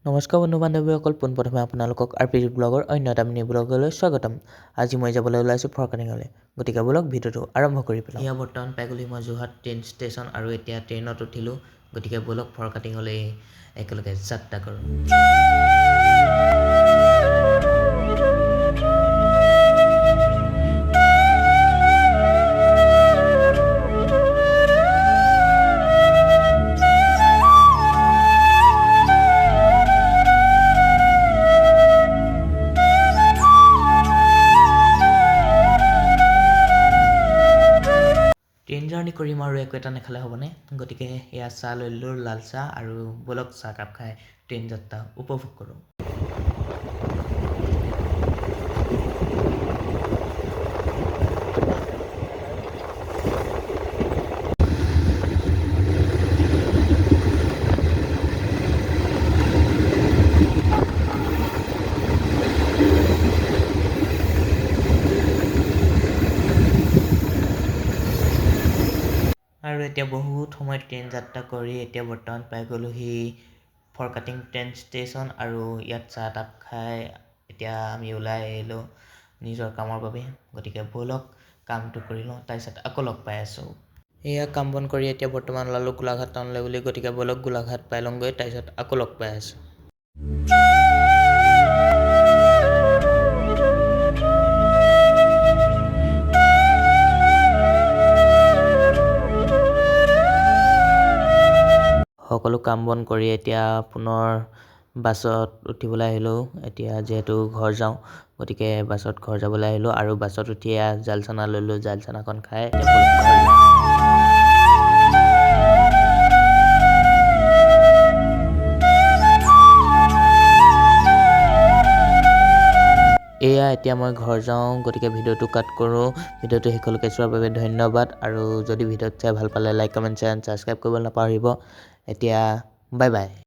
নমস্কাৰ বন্ধু বান্ধৱীসকল, পোনপ্ৰথমে আপোনালোকক আৰপিজি ব্লগৰ অন্য এটা মিনি ব্লগলৈ স্বাগতম। আজি মই যাবলৈ ওলাইছোঁ ফৰকাটিঙলৈ, গতিকে বলক ভিডিঅ'টো আৰম্ভ কৰি পেলাওঁ। এয়া বৰ্তমান পাই গ'লোহি মই যোৰহাট ট্ৰেইন ষ্টেচন আৰু এতিয়া ট্ৰেইনত উঠিলোঁ, গতিকে বলক ফৰকাটিঙলৈ একেলগে যাত্ৰা কৰোঁ। ট্ৰেইন জাৰ্ণি কৰিম আৰু একো এটা নাখালে হ'বনে, গতিকে এয়া চাহ লৈ ল'লোঁ, লাল চাহ, আৰু বলক চাহকাপ খাই ট্ৰেইন যাত্ৰা উপভোগ কৰোঁ। আৰু এতিয়া বহুত সময় ট্ৰেইন যাত্ৰা কৰি এতিয়া বৰ্তমান পাই গ'লোহি ফৰকাটিং ট্ৰেইন ষ্টেচন, আৰু ইয়াত চাহ তাপ খাই এতিয়া আমি ওলাই আহিলোঁ নিজৰ কামৰ বাবে। গতিকে ব'লক কামটো কৰি লওঁ, তাৰপিছত আকৌ লগ পাই আছোঁ। এয়া কাম বন কৰি এতিয়া বৰ্তমান ওলালোঁ গোলাঘাট টাউনলৈ বুলি, গতিকে ব'লক গোলাঘাট পাই লওঁগৈ, তাৰপিছত আকৌ লগ পাই আছোঁ। সকলো কাম বন কৰি এতিয়া পুনৰ বাছত উঠিবলৈ আহিলোঁ। এতিয়া যিহেতু ঘৰ যাওঁ, গতিকে বাছত ঘৰ যাবলৈ আহিলোঁ, আৰু বাছত উঠি এয়া জাল চানা ল'লোঁ, জাল চানাখন খাই এতিয়া ঘৰ যাওঁ। এয়া এতিয়া মই ঘৰ যাওঁ, গতিকে ভিডিঅ'টো কাট কৰোঁ। ভিডিঅ'টো শেষলৈকে চোৱাৰ বাবে ধন্যবাদ, আৰু যদি ভিডিঅ'টো চাই ভাল পালে লাইক, কমেণ্ট, শ্বেয়াৰ, ছাবস্ক্ৰাইব কৰিবলৈ নাপাহৰিব। এতিয়া বাই বাই।